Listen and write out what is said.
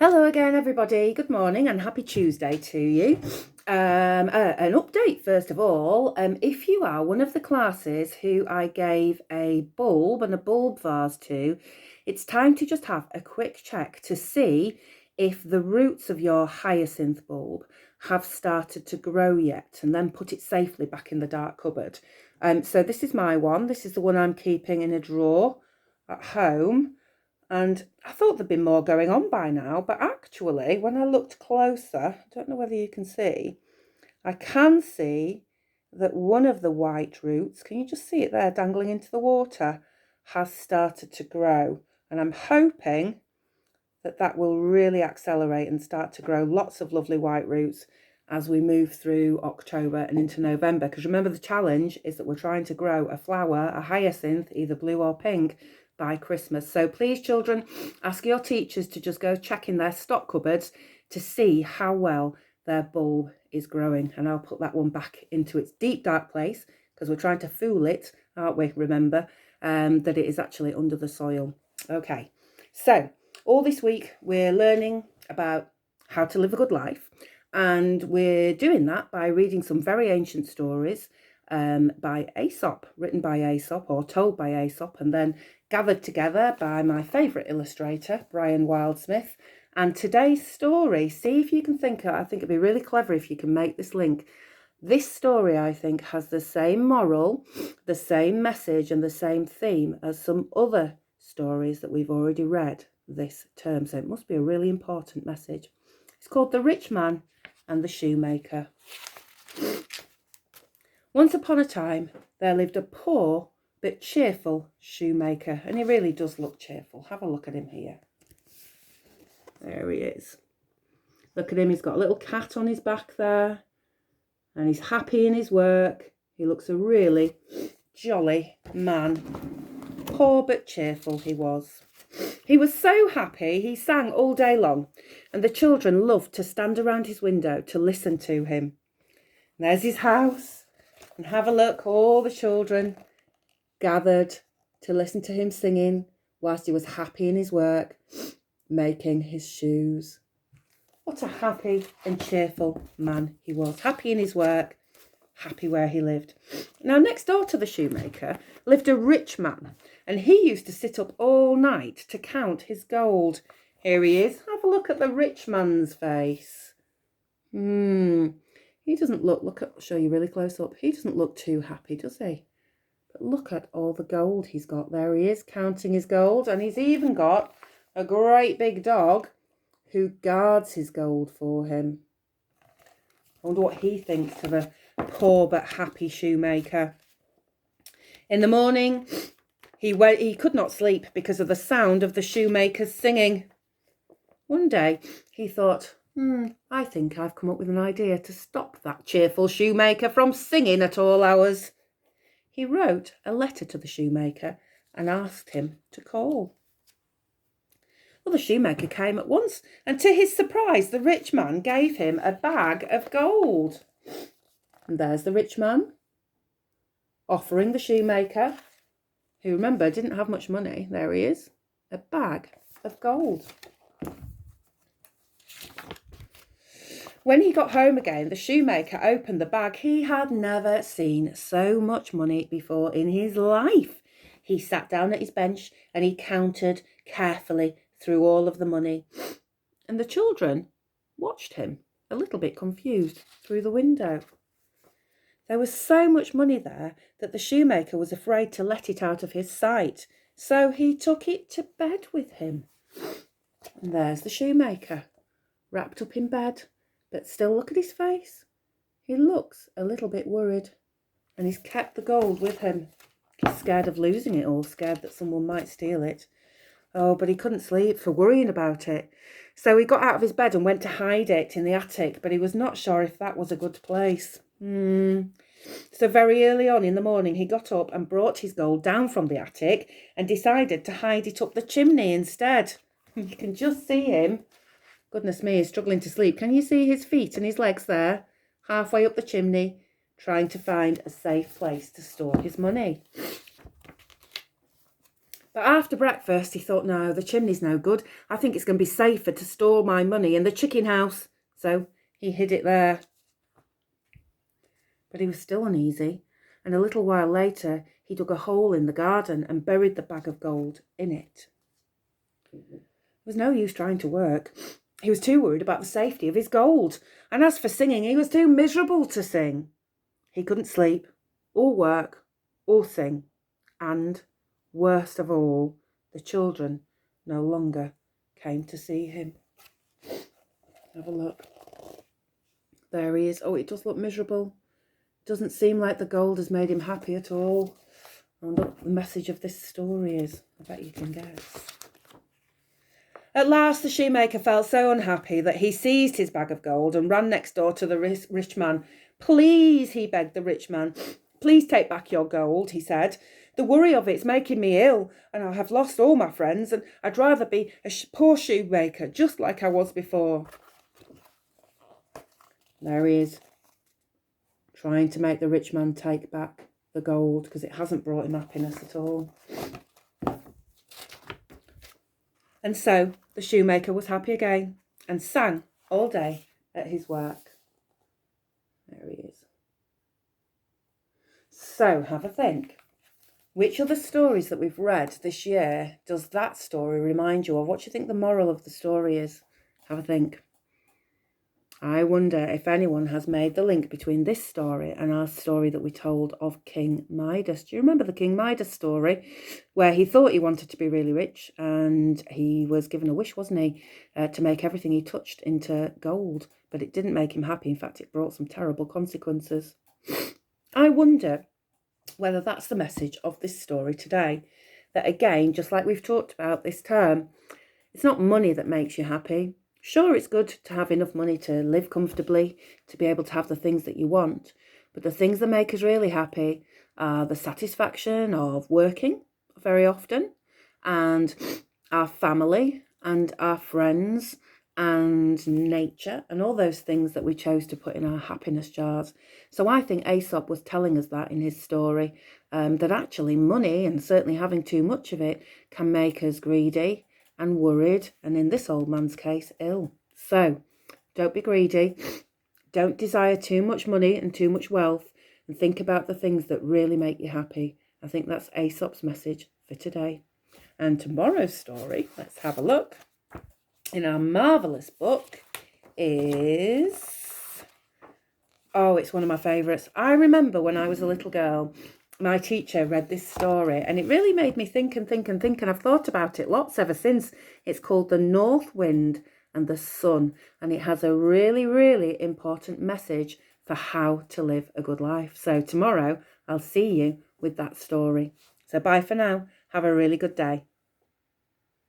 Hello again, everybody. Good morning and happy Tuesday to you. An update, first of all. If you are one of the classes who I gave a bulb and a bulb vase to, it's time to just have a quick check to see if the roots of your hyacinth bulb have started to grow yet, and then put it safely back in the dark cupboard. So this is my one. This is the one I'm keeping in a drawer at home. And I thought there'd been more going on by now, but actually, when I looked closer, I don't know whether you can see, I can see that one of the white roots, can you just see it there dangling into the water, has started to grow. And I'm hoping that that will really accelerate and start to grow lots of lovely white roots as we move through October and into November. Because remember, the challenge is that we're trying to grow a flower, a hyacinth, either blue or pink, by Christmas. So please, children, ask your teachers to just go check in their stock cupboards to see how well their bulb is growing. And I'll put that one back into its deep dark place, because we're trying to fool it, aren't we? Remember that it is actually under the soil. Okay, so all this week we're learning about how to live a good life, and we're doing that by reading some very ancient stories by Aesop, written by Aesop or told by Aesop, and then gathered together by my favourite illustrator, Brian Wildsmith. And today's story, see if you can think, I think it'd be really clever if you can make this link. This story, I think, has the same moral, the same message and the same theme as some other stories that we've already read this term. So it must be a really important message. It's called The Rich Man and the Shoemaker. Once upon a time, there lived a poor but cheerful shoemaker, and he really does look cheerful. Have a look at him here. There he is. Look at him, he's got a little cat on his back there, and he's happy in his work. He looks a really jolly man. Poor but cheerful he was. He was so happy he sang all day long, and the children loved to stand around his window to listen to him. And there's his house, and have a look, all the children gathered to listen to him singing whilst he was happy in his work, making his shoes. What a happy and cheerful man he was. Happy in his work, happy where he lived. Now, next door to the shoemaker lived a rich man, and he used to sit up all night to count his gold. Here he is. Have a look at the rich man's face. He doesn't look, I'll show you really close up. He doesn't look too happy, does he? But look at all the gold he's got. There he is, counting his gold. And he's even got a great big dog who guards his gold for him. I wonder what he thinks of a poor but happy shoemaker. In the morning, he could not sleep because of the sound of the shoemaker's singing. One day, he thought, I think I've come up with an idea to stop that cheerful shoemaker from singing at all hours. He wrote a letter to the shoemaker and asked him to call. Well, the shoemaker came at once, and to his surprise, the rich man gave him a bag of gold. And there's the rich man offering the shoemaker, who, remember, didn't have much money, there he is, a bag of gold. When he got home again, the shoemaker opened the bag. He had never seen so much money before in his life. He sat down at his bench and he counted carefully through all of the money. And the children watched him, a little bit confused, through the window. There was so much money there that the shoemaker was afraid to let it out of his sight. So he took it to bed with him. And there's the shoemaker, wrapped up in bed. But still, look at his face. He looks a little bit worried. And he's kept the gold with him. He's scared of losing it all, scared that someone might steal it. Oh, but he couldn't sleep for worrying about it. So he got out of his bed and went to hide it in the attic, but he was not sure if that was a good place. So very early on in the morning, he got up and brought his gold down from the attic and decided to hide it up the chimney instead. You can just see him. Goodness me, he's struggling to sleep. Can you see his feet and his legs there? Halfway up the chimney, trying to find a safe place to store his money. But after breakfast, he thought, no, the chimney's no good. I think it's going to be safer to store my money in the chicken house. So he hid it there. But he was still uneasy, and a little while later, he dug a hole in the garden and buried the bag of gold in it. There was no use trying to work. He was too worried about the safety of his gold. And as for singing, he was too miserable to sing. He couldn't sleep, or work, or sing. And, worst of all, the children no longer came to see him. Have a look. There he is. Oh, it does look miserable. Doesn't seem like the gold has made him happy at all. I wonder what the message of this story is. I bet you can guess. At last the shoemaker felt so unhappy that he seized his bag of gold and ran next door to the rich man. Please, he begged the rich man, please take back your gold, he said. The worry of it's making me ill, and I have lost all my friends, and I'd rather be a poor shoemaker, just like I was before. There he is, trying to make the rich man take back the gold, because it hasn't brought him happiness at all. And so the shoemaker was happy again and sang all day at his work. There he is. So have a think. Which of the stories that we've read this year does that story remind you of? What do you think the moral of the story is? Have a think. I wonder if anyone has made the link between this story and our story that we told of King Midas. Do you remember the King Midas story where he thought he wanted to be really rich and he was given a wish, wasn't he, to make everything he touched into gold, but it didn't make him happy. In fact, it brought some terrible consequences. I wonder whether that's the message of this story today. That again, just like we've talked about this term, it's not money that makes you happy. Sure, it's good to have enough money to live comfortably, to be able to have the things that you want. But the things that make us really happy are the satisfaction of working very often, and our family and our friends and nature and all those things that we chose to put in our happiness jars. So I think Aesop was telling us that in his story, that actually money, and certainly having too much of it, can make us greedy and worried, and in this old man's case, ill. So don't be greedy. Don't desire too much money and too much wealth, and think about the things that really make you happy. I think that's Aesop's message for today. And tomorrow's story, let's have a look, in our marvellous book is... oh, it's one of my favourites. I remember when I was a little girl, my teacher read this story and it really made me think and think and think, and I've thought about it lots ever since. It's called The North Wind and the Sun, and it has a really, really important message for how to live a good life. So tomorrow I'll see you with that story. So bye for now. Have a really good day.